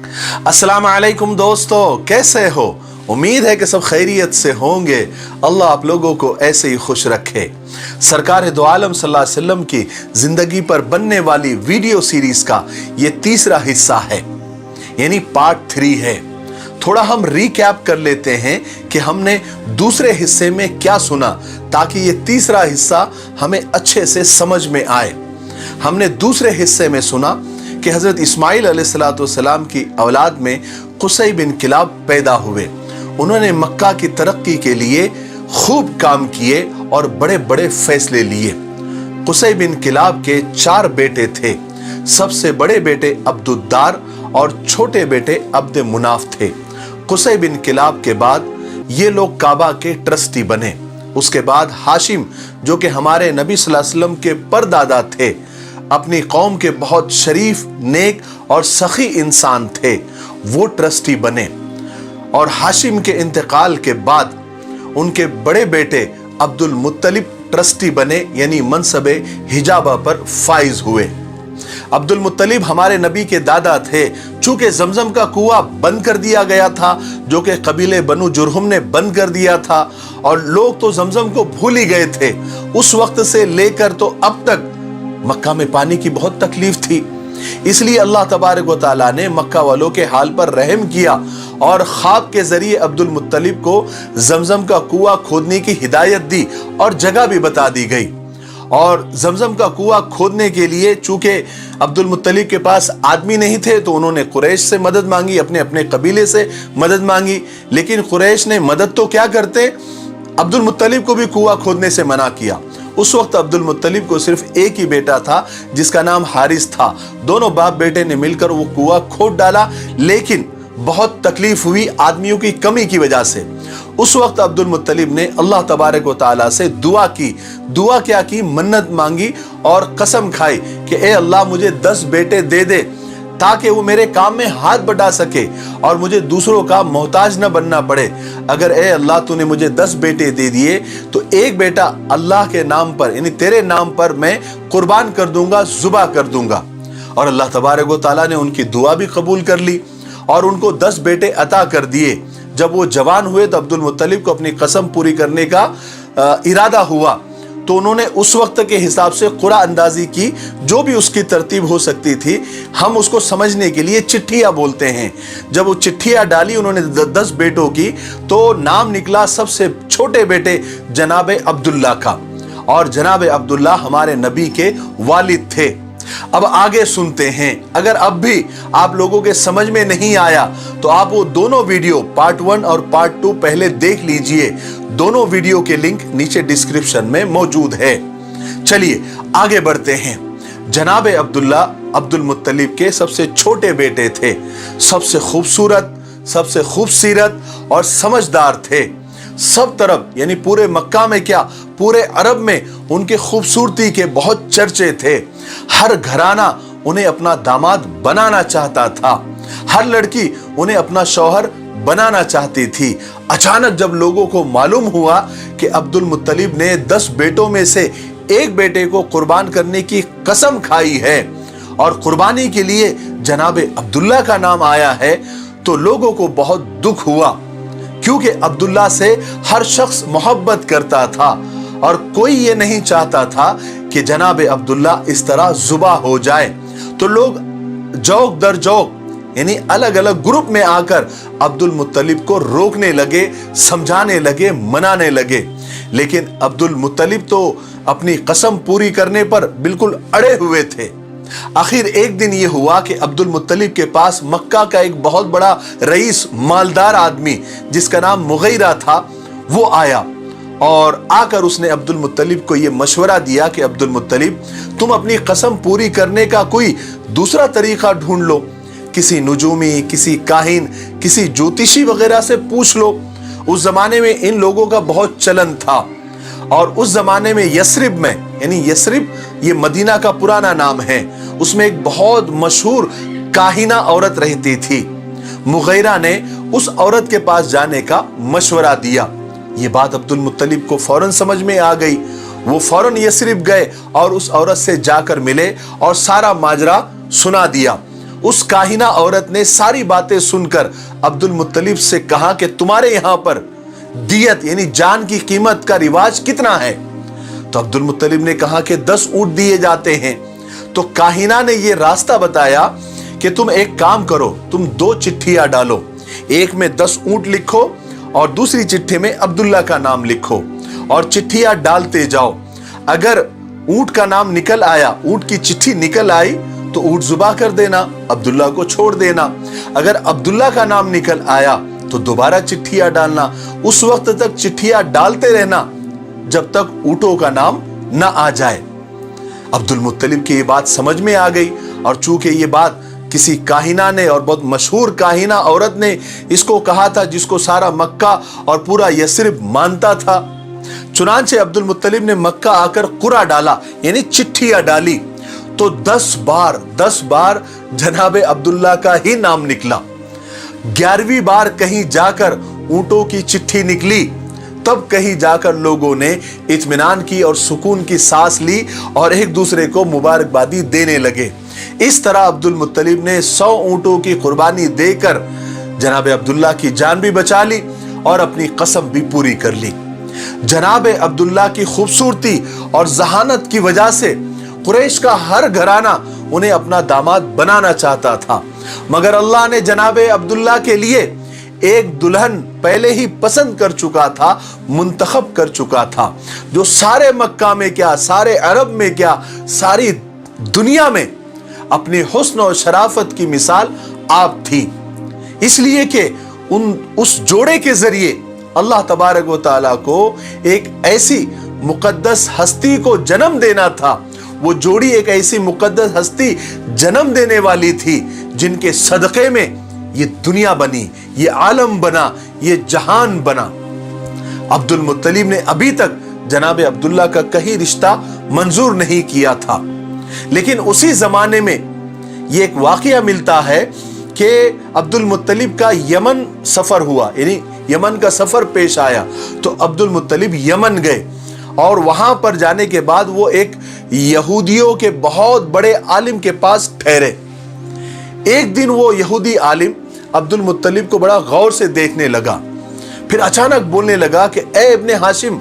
अस्सलाम वालेकुम दोस्तों, कैसे हो? उम्मीद है कि सब खैरियत से होंगे। अल्लाह आप लोगों को ऐसे ही खुश रखे। सरकार दो आलम सल्लल्लाहु अलैहि वसल्लम की जिंदगी पर बनने वाली वीडियो सीरीज का ये तीसरा हिस्सा है, यानी पार्ट 3 है। थोड़ा हम रिकैप कर लेते हैं कि हमने दूसरे हिस्से में क्या सुना, ताकि ये तीसरा हिस्सा हमें अच्छे से समझ में आए। हमने दूसरे हिस्से में सुना कि हजरत इस्माइल अलैहिस्सलाम की औलाद में कुसै बिन किलाब पैदा हुए। उन्होंने मक्का की तरक्की के लिए खूब काम किए और बड़े बड़े फैसले लिए। कुसै बिन किलाब के 4 बेटे थे। सबसे बड़े बेटे अब्दुद्दार और छोटे बेटे अब्द मुनाफ थे। कुसै बिन किलाब के बाद ये लोग काबा के ट्रस्टी बने। उसके बाद हाशिम, जो कि हमारे नबी सल्लल्लाहु अलैहि वसल्लम के परदादा थे, अपनी कौम के बहुत शरीफ, नेक और सखी इंसान थे, वो ट्रस्टी बने। और हाशिम के इंतकाल के बाद उनके बड़े बेटे अब्दुल मुत्तलिब ट्रस्टी बने, यानी मनसबे हिजाबा पर फाइज हुए। अब्दुल मुत्तलिब हमारे नबी के दादा थे। चूंकि जमजम का कुआं बंद कर दिया गया था, जो कि कबीले बनु जुरहुम ने बंद कर दिया था, और लोग तो जमजम को भूल ही गए थे। उस वक्त से लेकर तो अब तक मक्का में पानी की बहुत तकलीफ थी। इसलिए अल्लाह तबारक व तआला ने मक्का वालों के हाल पर रहम किया और ख्वाब के जरिए अब्दुल मुत्तलिब को जमजम का कुआं खोदने की हिदायत दी और जगह भी बता दी गई। और जमजम का कुआं खोदने के लिए चूंकि अब्दुल मुत्तलिब के पास आदमी नहीं थे, तो उन्होंने कुरैश से मदद मांगी, अपने अपने कबीले से मदद मांगी। लेकिन कुरैश ने मदद तो क्या करते, अब्दुल मुत्तलिब को भी कुआं खोदने से मना किया। उस वक्त अब्दुल मुत्तलिब को सिर्फ एक ही बेटा था, जिसका नाम हारिस था। दोनों बाप बेटे ने मिलकर वो कुआं खोद डाला, लेकिन बहुत तकलीफ हुई आदमियों की कमी की वजह से। उस वक्त अब्दुल मुत्तलिब ने अल्लाह तबारक व तआला से दुआ की। दुआ क्या की? मन्नत मांगी और कसम खाई कि ए अल्लाह, मुझे 10 बेटे दे दे, ताकि वो मेरे काम में हाथ बटा सके और मुझे दूसरों का मोहताज न बनना पड़े। अगर ए अल्लाह तूने मुझे 10 बेटे दे दिए, तो एक बेटा अल्लाह के नाम पर, यानी तेरे नाम पर मैं कुर्बान कर दूंगा, जुबा कर दूंगा। और अल्लाह तबारक व तआला ने उनकी दुआ भी कबूल कर ली और उनको 10 बेटे अता कर दिए। जब वो जवान हुए तो अब्दुल मुत्तलिब को अपनी कसम पूरी करने का इरादा हुआ, तो उन्होंने उस वक्त के हिसाब से कुरा अंदाजी की, जो भी उसकी तरतीब हो सकती थी। हम उसको समझने के लिए चिट्ठियां बोलते हैं। जब वो चिट्ठियां डाली उन्होंने 10 बेटों की, तो नाम निकला सबसे छोटे बेटे जनाबे अब्दुल्ला का। और जनाबे अब्दुल्ला हमारे नबी के वालिद थे। अब आगे सुनते हैं। अगर अब भी आप लोगों के समझ में नहीं आया, तो आप वो दोनों वीडियो पार्ट 1 और पार्ट 2 पहले देख लीजिए। दोनों वीडियो के लिंक नीचे डिस्क्रिप्शन में मौजूद है। चलिए आगे बढ़ते हैं। जनाबे अब्दुल्ला अब्दुल मुत्तलिब के सबसे छोटे बेटे थे। सबसे खूबसूरत, सबसे खूबसीरत और समझदार थे। सब तरफ, यानी पूरे मक्का में क्या, पूरे अरब में उनके खूबसूरती के बहुत चर्चे थे। हर घराना उन्हें अपना दामाद बनाना चाहता था। हर लड़की उन्हें अपना शौहर बनाना चाहती थी। अचानक जब लोगों को मालूम हुआ कि अब्दुल मुत्तलिब ने 10 बेटों में से एक बेटे को कुर्बान करने की कसम खाई है और कुर्बानी के लिए जनाबे अब्दुल्ला का नाम आया है, तो लोगों को बहुत दुख हुआ, क्योंकि अब्दुल्ला से हर शख्स मोहब्बत करता था और कोई ये नहीं चाहता था कि जनाबे अब्दुल्ला इस तरह जुबा हो जाए। तो लोग जौक दर जौक, यानी अलग अलग ग्रुप में आकर अब्दुल मुत्तलिब को रोकने लगे, समझाने लगे, मनाने लगे। लेकिन अब्दुल मुत्तलिब तो अपनी कसम पूरी करने पर बिल्कुल अड़े हुए थे। आखिर एक दिन ये हुआ कि अब्दुल मुत्तलिब के पास मक्का का एक बहुत बड़ा रईस, मालदार आदमी, जिसका नाम मुगैरा था, वो आया और आकर उसने अब्दुल मुत्तलिब को ये मशवरा दिया कि अब्दुल मुत्तलिब, तुम अपनी कसम पूरी करने का कोई दूसरा तरीका ढूंढ लो। किसी नुजूमी, किसी काहिन, किसी ज्योतिषी वगैरह से पूछ लो। उस जमाने में इन लोगों का बहुत चलन था। और उस जमाने में यस्रिब में, यानी यस्रिब ये मदीना का पुराना नाम है, उसमें एक बहुत मशहूर काहिना औरत रहती थी। मुगैरा ने उस औरत के पास जाने का मशवरा दिया। ये बात अब्दुल मुत्तलिब को फौरन समझ में आ गई। वो फौरन यस्रिब गए और उस औरत से जाकर मिले और सारा माजरा सुना दिया। उस काहिना औरत ने सारी बातें सुनकर अब्दुल मुत्तलिब से कहा कि तुम्हारे यहां पर दियत यानी जान की कीमत का रिवाज कितना है? तो अब्दुल मुत्तलिब ने कहा कि 10 ऊंट दिए जाते हैं। तो काहिना ने यह रास्ता बताया कि तुम एक काम करो, तुम 2 चिट्ठियां डालो, एक में 10 ऊंट लिखो और दूसरी चिट्ठी में अब्दुल्ला का नाम लिखो और चिट्ठियां डालते जाओ। अगर ऊंट का नाम निकल आया, ऊंट की चिट्ठी निकल आई तो ऊंट जुबा कर देना, अब्दुल्ला को छोड़ देना। अगर अब्दुल्ला का नाम निकल आया तो दोबारा चिट्ठियां डालना। उस वक्त तक चिट्ठियां डालते रहना जब तक ऊंटों का नाम ना आ जाए। अब्दुल मुत्तलिब की ये बात समझ में आ गई और चूंकि ये बात किसी काहिना ने और बहुत मशहूर काहिना औरत ने इसको कहा था जिसको सारा मक्का और पूरा यसरिब मानता था, चुनांचे अब्दुल मुत्तलिब ने मक्का आकर कुरा डाला यानी चिट्ठियां डाली तो 10 बार जनाबे अब्दुल्ला का ही नाम निकला। 11वीं बार कहीं जाकर ऊंटों की चिट्ठी निकली, तब कहीं जाकर लोगों ने इत्मीनान की और सुकून की सांस ली और एक दूसरे को मुबारकबादी देने लगे। इस तरह अब्दुल मुत्तलिब ने 100 ऊंटों की कुर्बानी देकर जनाबे अब्दुल्ला की जान भी बचा ली और अपनी कसम भी पूरी कर ली। जनाबे अब्दुल्ला की खूबसूरती और जहानत की वजह से कुरैश का हर घराना उन्हें अपना दामाद बनाना चाहता था, मगर अल्लाह ने जनाबे अब्दुल्ला के लिए एक दुल्हन पहले ही पसंद कर चुका था, मुंतखब कर चुका था, जो सारे मक्का में क्या, सारे अरब में क्या, सारी दुनिया में अपने हुस्न और शराफत की मिसाल आप थी। इसलिए कि उस जोड़े के जरिए अल्लाह तबारक व तआला को एक ऐसी मुकद्दस हस्ती को जन्म देना था। वो जोड़ी एक ऐसी मुकद्दस हस्ती जन्म देने वाली थी जिनके सदक़े में ये दुनिया बनी, ये आलम बना, ये जहान बना। अब्दुल मुत्तलिब ने अभी तक जनाबे अब्दुल्ला का कहीं रिश्ता मंजूर नहीं किया था, लेकिन उसी जमाने में ये एक वाकया मिलता है कि अब्दुल मुत्तलिब का यमन सफर हुआ, यानी यमन का सफर पेश आया। तो अब्दुल मुत्तलिब यमन गए और वहां पर जाने के बाद वो एक यहूदियों के बहुत बड़े आलिम के पास ठहरे। एक दिन वो यहूदी आलिम अब्दुल मुत्तलिब को बड़ा गौर से देखने लगा, फिर अचानक बोलने लगा कि ए इब्ने हाशिम,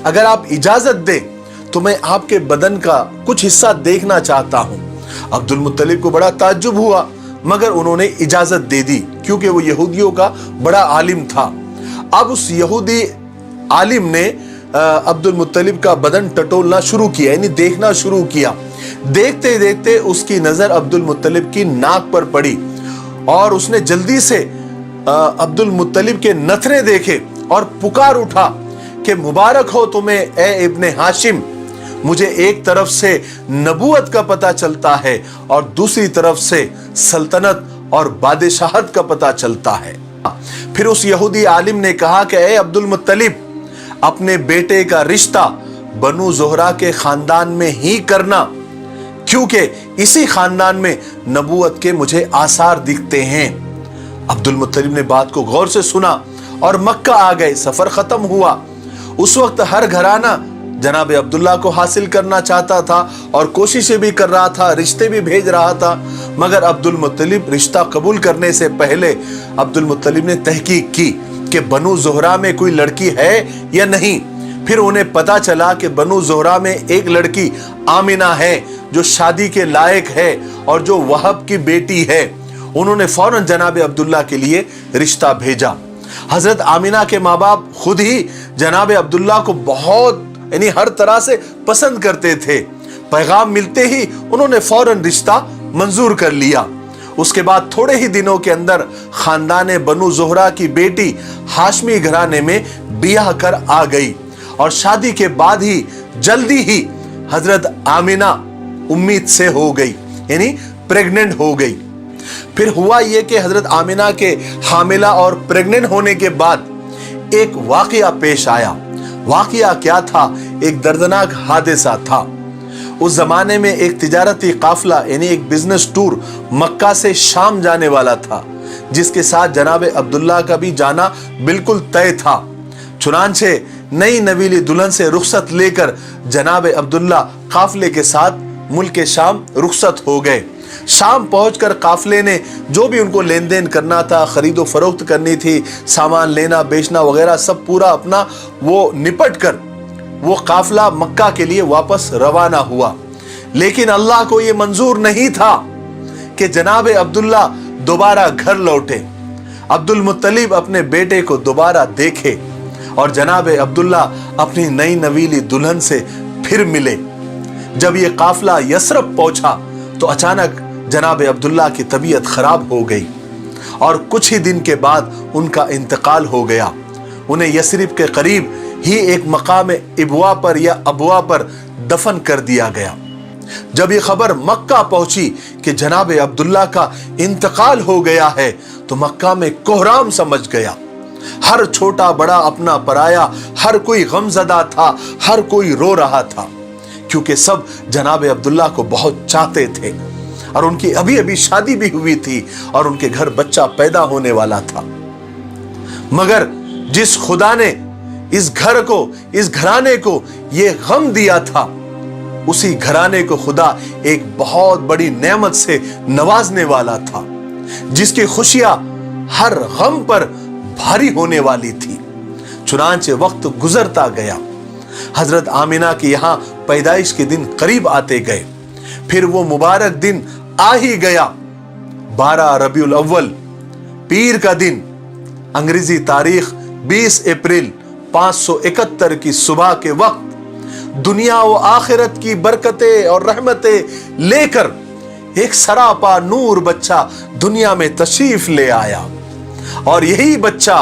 अगर आप इजाजत दें तो मैं आपके बदन का कुछ हिस्सा देखना चाहता हूं। अब्दुल मुत्तलिब को बड़ा ताज्जुब हुआ, मगर उन्होंने इजाजत दे दी क्योंकि वो यहूदियों का बड़ा आलिम था। अब उस यहूदी आलिम ने अब्दुल मुत्तलिब का बदन टटोलना शुरू किया, यानी देखना शुरू किया। देखते देखते उसकी नजर अब्दुल मुत्तलिब की नाक पर पड़ी और उसने जल्दी से अब्दुल मुत्तलिब के नथने देखे और पुकार उठा कि मुबारक हो तुम्हें ए इब्ने हाशिम, मुझे एक तरफ से नबूवत का पता चलता है और दूसरी तरफ से सल्तनत और बादशाहत का पता चलता है। फिर उस यहूदी आलिम ने कहा कि ए अब्दुल मुत्तलिब, अपने बेटे का रिश्ता बनु ज़ोहरा के खानदान में ही करना, क्योंकि इसी खानदान में नबूवत के मुझे आसार दिखते हैं। अब्दुल मुत्तलिब ने बात को गौर से सुना और मक्का आ गए। सफर खत्म हुआ। उस वक्त हर घराना जनाबे अब्दुल्ला को हासिल करना चाहता था और कोशिशें भी कर रहा था, रिश्ते भी भेज रहा था, मगर अब्दुल मुत्तलिब रिश्ता कबूल करने से पहले अब्दुल मुत्तलिब ने तहकीक की कि बनु ज़ोहरा में कोई लड़की है या नहीं। फिर उन्हें पता चला कि बनु ज़ोहरा में एक लड़की आमिना है जो शादी के लायक है और जो वहब की बेटी है। उन्होंने फौरन जनाबे अब्दुल्ला के लिए रिश्ता भेजा। हजरत आमिना के माँ बाप खुद ही जनाबे अब्दुल्ला को बहुत यानी हर तरह से पसंद करते थे। पैगाम मिलते ही उन्होंने फौरन रिश्ता मंजूर कर लिया। उसके बाद थोड़े ही दिनों के अंदर खानदान बनु ज़ोहरा की बेटी हाशमी घराने में बियाह कर आ गई और शादी के बाद ही जल्दी ही हजरत आमिना उम्मीद से हो गई, यानी प्रेग्नेंट हो गई। फिर हुआ यह कि हजरत आमिना के हामिला और प्रेग्नेंट होने के बाद एक वाकया पेश आया। वाकया क्या था? एक दर्दनाक हादसा था। उस जमाने में एक तिजारती काफिला यानी एक बिजनेस टूर मक्का से शाम जाने वाला था, जिसके साथ जनाबे अब्दुल्ला का भी जाना बिल्कुल तय था। चुनांचे नई नवीली दुल्हन से रुखसत लेकर जनाबे अब्दुल्ला काफिले के साथ मुल्क शाम रुखसत हो गए। शाम पहुंचकर काफिले ने जो भी उनको लेन देन करना था, खरीदो फरोख्त करनी थी, सामान लेना बेचना वगैरह सब पूरा अपना वो निपट कर वो काफिला मक्का के लिए वापस रवाना हुआ। लेकिन अल्लाह को ये मंजूर नहीं था कि जनाब अब्दुल्ला दोबारा घर लौटे, अब्दुल मुत्तलिब अपने बेटे को दोबारा देखे और जनाब अब्दुल्ला अपनी नई नवीली दुल्हन से फिर मिले। जब ये काफिला यसरब पहुंचा तो अचानक जनाब अब्दुल्ला की तबीयत खराब हो गई और कुछ ही दिन के बाद उनका इंतकाल हो गया। उन्हें यसरिब के करीब ही एक मकाम इबवा पर या अबवा पर दफन कर दिया गया। जब ये खबर मक्का पहुंची कि जनाब अब्दुल्ला का इंतकाल हो गया है तो मक्का में कोहराम समझ गया। हर छोटा बड़ा अपना पराया, हर कोई गमजदा था, हर कोई रो रहा था, क्योंकि सब जनाब अब्दुल्ला को बहुत चाहते थे और उनकी अभी अभी शादी भी हुई थी और उनके घर बच्चा पैदा होने वाला था। मगर जिस खुदा ने इस घर को, इस घराने को ये गम दिया था, उसी घराने को खुदा एक बहुत बड़ी नेमत से नवाजने वाला था, जिसकी खुशियां हर गम पर भारी होने वाली थी। चुनांचे वक्त गुजरता गया, हजरत आमिना के यहाँ पैदाइश के दिन करीब आते गए। फिर वो मुबारक दिन आ ही गया, 12 रबीउल अव्वल पीर का दिन, अंग्रेजी तारीख 20 अप्रैल 571 की सुबह के वक्त दुनिया व आखिरत की बरकतें और रहमतें लेकर एक सरापा नूर बच्चा दुनिया में तशरीफ ले आया और यही बच्चा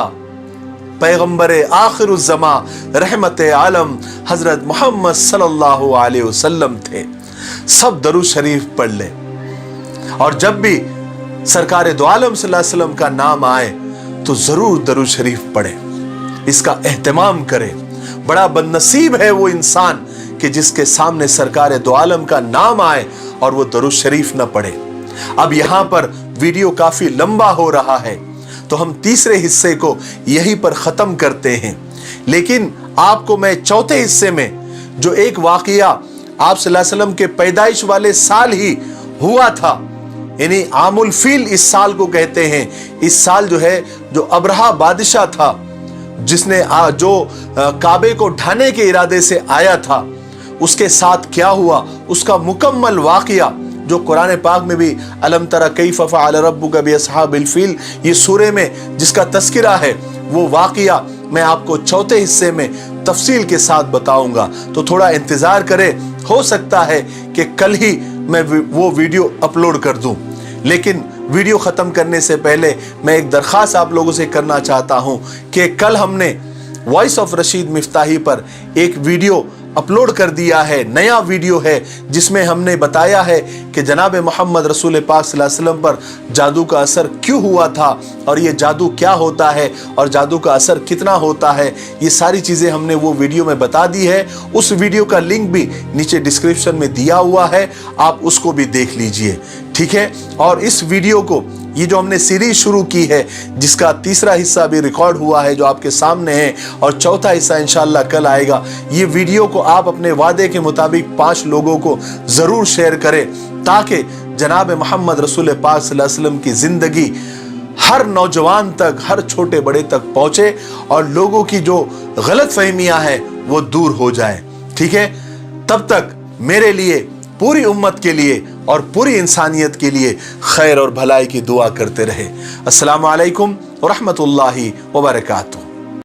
पैगंबर आखिरुज़्ज़मा रहमत आलम हजरत मोहम्मद सल्लल्लाहु अलैहि वसल्लम थे। सब दरूद शरीफ पढ़ ले और जब भी सरकार दो आलम सल्लल्लाहु अलैहि वसल्लम का नाम आए तो जरूर दरूद शरीफ पढ़े, इसका एहतमाम करे। बड़ा बदनसीब है वो इंसान कि जिसके सामने सरकार दो आलम का नाम आए और वो दरूद शरीफ न पढ़े। अब यहाँ पर वीडियो काफी लंबा हो रहा है तो हम तीसरे हिस्से को यहीं पर खत्म करते हैं, लेकिन आपको मैं चौथे हिस्से में जो एक वाकया आप सल्लल्लाहु अलैहि वसल्लम के पैदाइश वाले साल ही हुआ था, यानी आमुल फील इस साल को कहते हैं। इस साल जो है, जो अब्रहा बादशाह था जिसने जो काबे को ढाने के इरादे से आया था, उसके साथ क्या हुआ उसका मुकम्मल वाकया जो कुरान पाक में भी अलम तरा कैफ़ फ़अल रब्बुका बिअस्हाबिल फील ये सूरे में जिसका तस्किरा है, वो वाकया मैं आपको चौथे हिस्से में तफसील के साथ बताऊंगा। तो थोड़ा इंतजार करें, हो सकता है कि कल ही मैं वो वीडियो अपलोड कर दूं। लेकिन वीडियो ख़त्म करने से पहले मैं एक दरख्वास्त आप लोगों से करना चाहता हूं कि कल हमने वॉइस ऑफ रशीद मिफ्ताही पर एक वीडियो अपलोड कर दिया है, नया वीडियो है जिसमें हमने बताया है कि जनाब मोहम्मद रसूल पाक सल्लल्लाहु अलैहि वसल्लम पर जादू का असर क्यों हुआ था और ये जादू क्या होता है और जादू का असर कितना होता है, ये सारी चीज़ें हमने वो वीडियो में बता दी है। उस वीडियो का लिंक भी नीचे डिस्क्रिप्शन में दिया हुआ है, आप उसको भी देख लीजिए, ठीक है। और इस वीडियो को, ये जो हमने सीरीज शुरू की है जिसका तीसरा हिस्सा भी रिकॉर्ड हुआ है जो आपके सामने है और चौथा हिस्सा इंशाअल्लाह कल आएगा, ये वीडियो को आप अपने वादे के मुताबिक 5 लोगों को ज़रूर शेयर करें ताकि जनाब मोहम्मद रसूल पाक सल्लल्लाहु अलैहि वसल्लम की ज़िंदगी हर नौजवान तक, हर छोटे बड़े तक पहुँचे और लोगों की जो गलत फहमियाँ हैं वो दूर हो जाए, ठीक है। तब तक मेरे लिए, पूरी उम्मत के लिए और पूरी इंसानियत के लिए खैर और भलाई की दुआ करते रहे। अस्सलामु अलैकुम व रहमतुल्लाहि व बरकातुहू।